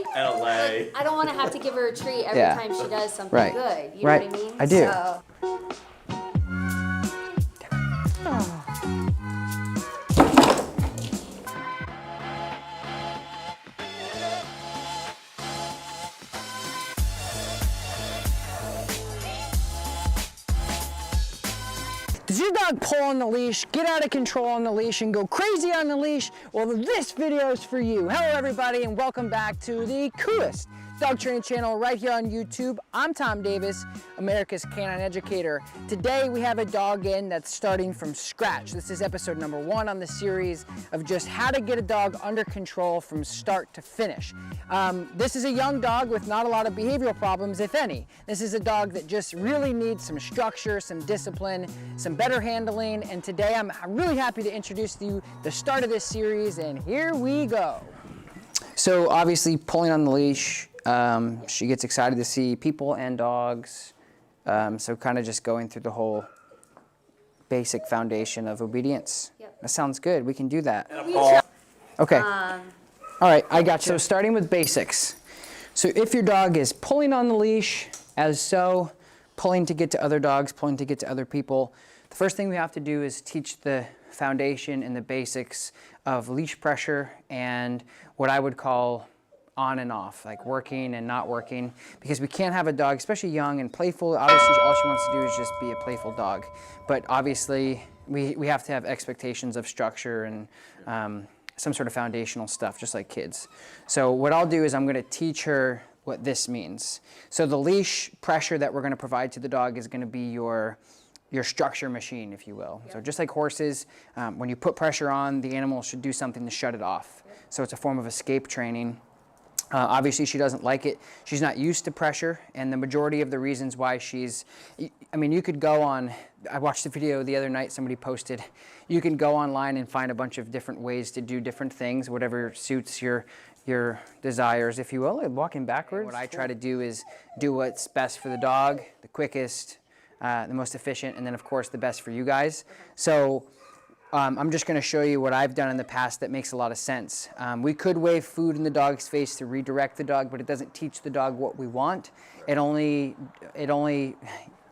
lay. And a lay. Like, I don't want to have to give her a treat every time she does something good. You know what I mean? I do. So. Does your dog pull on the leash, get out of control on the leash, and go crazy on the leash? Well, this video is for you. Hello, everybody, and welcome back to the coolest dog training channel right here on YouTube. I'm Tom Davis, America's Canine Educator. Today, we have a dog in that's starting from scratch. This is episode number 1 on the series of just how to get a dog under control from start to finish. This is a young dog with not a lot of behavioral problems, if any. This is a dog that just really needs some structure, some discipline, some better handling, and today I'm really happy to introduce to you the start of this series, and here we go. So obviously pulling on the leash, she gets excited to see people and dogs, so kind of just going through the whole basic foundation of obedience. Yep. That sounds good, we can do that. Okay, all right, I got you. So starting with basics. So if your dog is pulling on the leash, as so, pulling to get to other dogs, pulling to get to other people, the first thing we have to do is teach the foundation and the basics of leash pressure and what I would call on and off, like working and not working, because we can't have a dog, especially young and playful. Obviously, all she wants to do is just be a playful dog. But obviously, we have to have expectations of structure and some sort of foundational stuff, just like kids. So what I'll do is I'm going to teach her what this means. So the leash pressure that we're going to provide to the dog is going to be your structure machine, if you will. Yep. So just like horses, when you put pressure on, the animal should do something to shut it off. Yep. So it's a form of escape training. Obviously, she doesn't like it. She's not used to pressure, and the majority of the reasons why I mean, you could go on, I watched a video the other night, somebody posted, you can go online and find a bunch of different ways to do different things, whatever suits your desires, if you will. Walking backwards. What I try to do is do what's best for the dog, the quickest, the most efficient, and then of course the best for you guys. So I'm just going to show you what I've done in the past that makes a lot of sense. We could wave food in the dog's face to redirect the dog, but it doesn't teach the dog what we want. It only,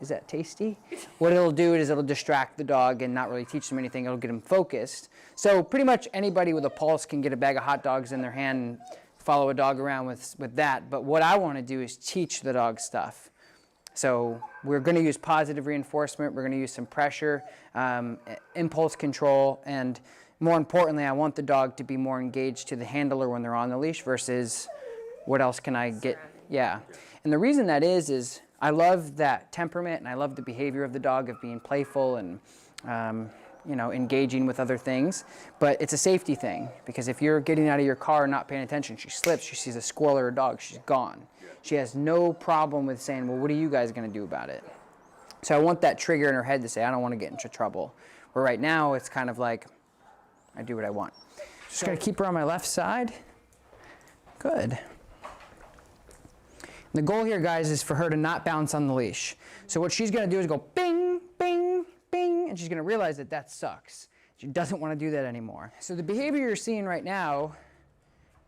is that tasty? What it'll do is it'll distract the dog and not really teach them anything. It'll get them focused. So pretty much anybody with a pulse can get a bag of hot dogs in their hand and follow a dog around with that. But what I want to do is teach the dog stuff. So we're going to use positive reinforcement, we're going to use some pressure, impulse control, and more importantly, I want the dog to be more engaged to the handler when they're on the leash versus what else can I get? Yeah. And the reason that is I love that temperament and I love the behavior of the dog of being playful and you know, engaging with other things, but it's a safety thing because if you're getting out of your car and not paying attention, she slips, she sees a squirrel or a dog, she's gone. She has no problem with saying, well, what are you guys going to do about it? So I want that trigger in her head to say, I don't want to get into trouble. Where right now, it's kind of like, I do what I want. Just going to keep her on my left side. Good. And the goal here, guys, is for her to not bounce on the leash. So what she's going to do is go bing, bing, bing, and she's going to realize that that sucks. She doesn't want to do that anymore. So the behavior you're seeing right now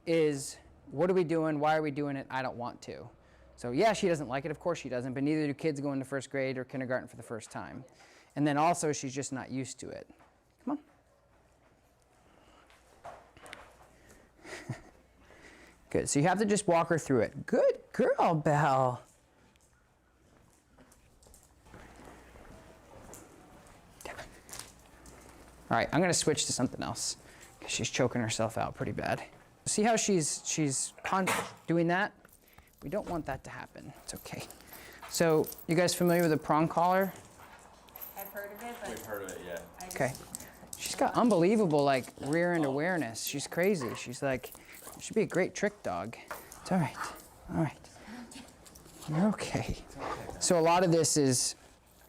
is, what are we doing? Why are we doing it? I don't want to. So yeah, she doesn't like it. Of course she doesn't, but neither do kids going to first grade or kindergarten for the first time. And then also she's just not used to it. Come on. Good, so you have to just walk her through it. Good girl, Belle. All right, I'm gonna switch to something else because she's choking herself out pretty bad. See how she's doing that? We don't want that to happen. It's okay. So, you guys familiar with a prong collar? I've heard of it, but we've heard of it, yeah. Okay. She's got unbelievable like rear end awareness. She's crazy. She's like, she'd be a great trick dog. It's all right. All right. You're okay. So a lot of this is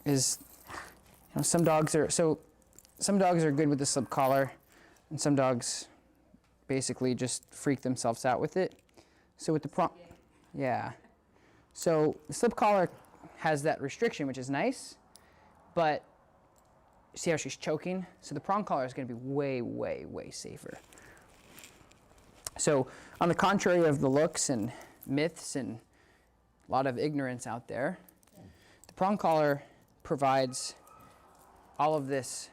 you know, some dogs are good with the slip collar, and some dogs basically just freak themselves out with it. So with the prong, yeah. So the slip collar has that restriction, which is nice, but see how she's choking? So the prong collar is going to be way, way, way safer. So on the contrary of the looks and myths and a lot of ignorance out there, the prong collar provides all of this.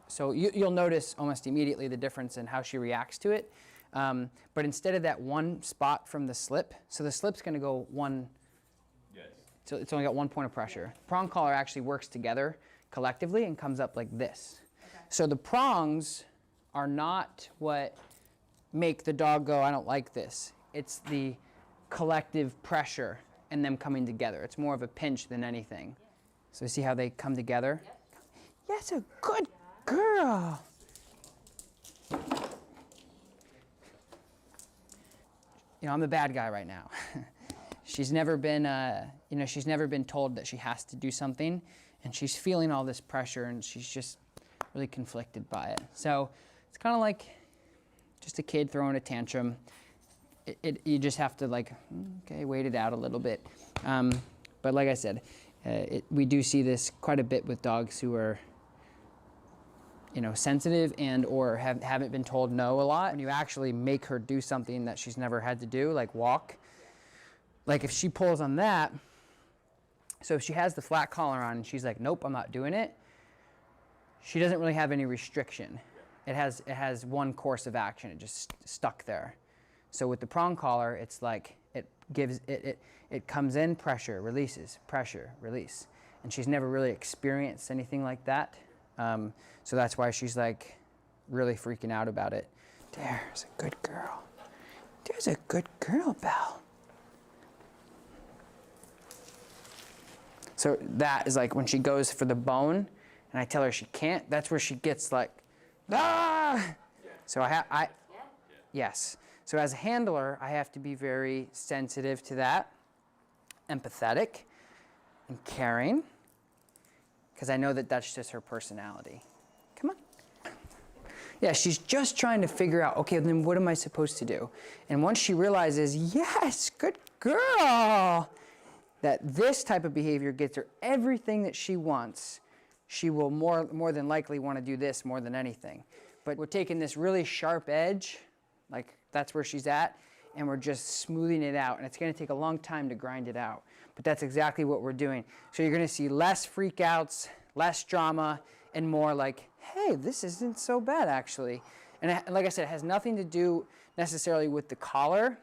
So you'll notice almost immediately the difference in how she reacts to it. But instead of that one spot from the slip, so the slip's going to go one, so it's only got one point of pressure. Prong collar actually works together collectively and comes up like this. Okay. So the prongs are not what make the dog go, I don't like this. It's the collective pressure and them coming together. It's more of a pinch than anything. So see how they come together? Yep. That's a good girl. You know, I'm the bad guy right now. She's never been, you know, she's never been told that she has to do something, and she's feeling all this pressure, and she's just really conflicted by it. So it's kind of like just a kid throwing a tantrum. You just have to like, okay, wait it out a little bit. But like I said, we do see this quite a bit with dogs who are, you know, sensitive and or haven't been told no a lot. When you actually make her do something that she's never had to do, like walk, like if she pulls on that, so if she has the flat collar on and she's like, nope, I'm not doing it, she doesn't really have any restriction. It has one course of action. It just stuck there. So with the prong collar, it's like it comes in, pressure, releases, pressure, release. And she's never really experienced anything like that. So that's why she's like really freaking out about it. There's a good girl. There's a good girl, Belle. So that is like when she goes for the bone and I tell her she can't, that's where she gets like, ah! So yes. So as a handler, I have to be very sensitive to that, empathetic and caring, because I know that that's just her personality. Come on. Yeah, she's just trying to figure out, okay, then what am I supposed to do? And once she realizes, yes, good girl, that this type of behavior gets her everything that she wants, she will more than likely want to do this more than anything. But we're taking this really sharp edge, like that's where she's at, and we're just smoothing it out. And it's going to take a long time to grind it out. But that's exactly what we're doing. So you're going to see less freakouts, less drama, and more like, hey, this isn't so bad actually. And like I said, it has nothing to do necessarily with the collar.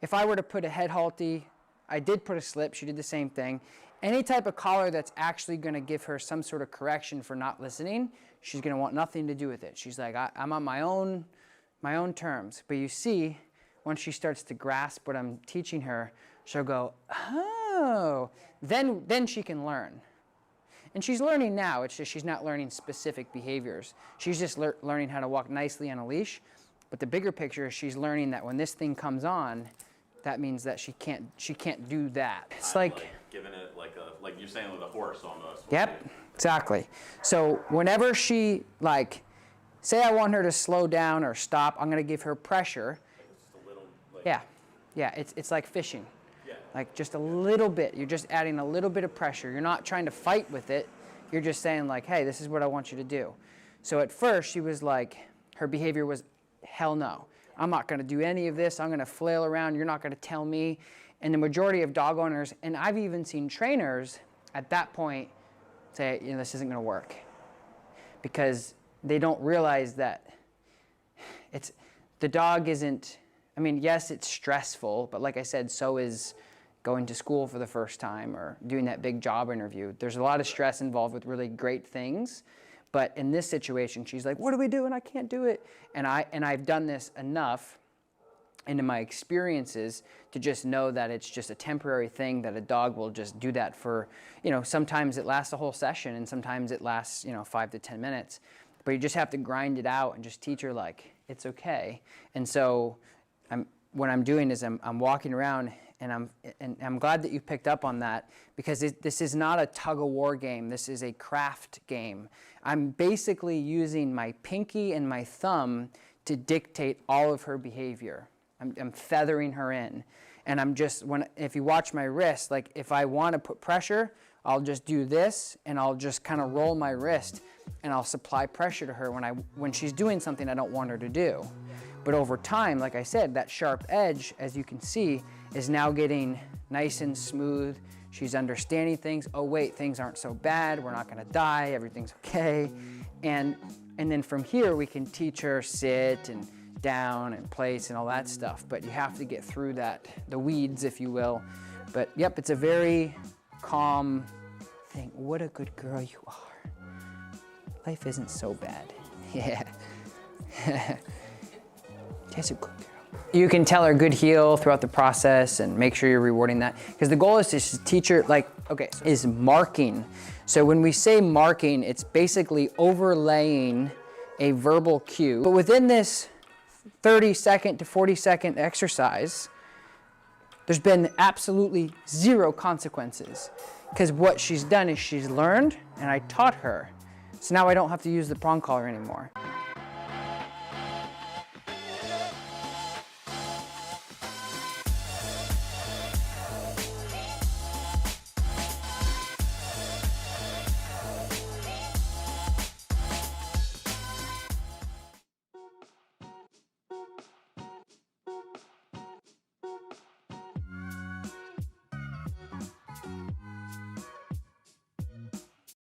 If I were to put a head halty, I did put a slip, she did the same thing. Any type of collar that's actually going to give her some sort of correction for not listening, she's going to want nothing to do with it. She's like, I'm on my own terms. But you see, once she starts to grasp what I'm teaching her, she'll go, oh, then she can learn. And she's learning now, it's just she's not learning specific behaviors. She's just learning how to walk nicely on a leash. But the bigger picture is she's learning that when this thing comes on, that means that she can't do that. It's like giving it like you're saying with a horse almost. Yep, exactly. So whenever she like, say I want her to slow down or stop, I'm gonna give her pressure. Just a little, Yeah, it's like fishing. Yeah. Like just a little bit. You're just adding a little bit of pressure. You're not trying to fight with it. You're just saying like, hey, this is what I want you to do. So at first she was like, her behavior was, hell no. I'm not going to do any of this. I'm going to flail around. You're not going to tell me. And the majority of dog owners, and I've even seen trainers at that point say, you know, this isn't going to work. Because they don't realize that the dog isn't, I mean, yes, it's stressful, but like I said, so is going to school for the first time or doing that big job interview. There's a lot of stress involved with really great things. But in this situation, she's like, what do we do? And I can't do it. And I've done this enough into my experiences to just know that it's just a temporary thing, that a dog will just do that for, you know, sometimes it lasts a whole session and sometimes it lasts, you know, 5 to 10 minutes. But you just have to grind it out and just teach her like, it's okay. And so what I'm doing is I'm walking around and I'm glad that you picked up on that, because this is not a tug-of-war game. This is a craft game. I'm basically using my pinky and my thumb to dictate all of her behavior. I'm feathering her in. And I'm just, if you watch my wrist, like if I want to put pressure, I'll just do this and I'll just kind of roll my wrist and I'll supply pressure to her when she's doing something I don't want her to do. But over time, like I said, that sharp edge, as you can see, is now getting nice and smooth. She's understanding things. Oh wait, things aren't so bad. We're not gonna die, everything's okay. And then from here, we can teach her sit and down and place and all that stuff. But you have to get through that, the weeds, if you will. But yep, it's a very calm thing. What a good girl you are. Life isn't so bad. Yeah. She's a good girl. You can tell her good heel throughout the process and make sure you're rewarding that. Because the goal is to just teach her, like, okay, so is marking. So when we say marking, it's basically overlaying a verbal cue. But within this 30-second to 40-second exercise, there's been absolutely zero consequences. Because what she's done is she's learned, and I taught her. So now I don't have to use the prong collar anymore.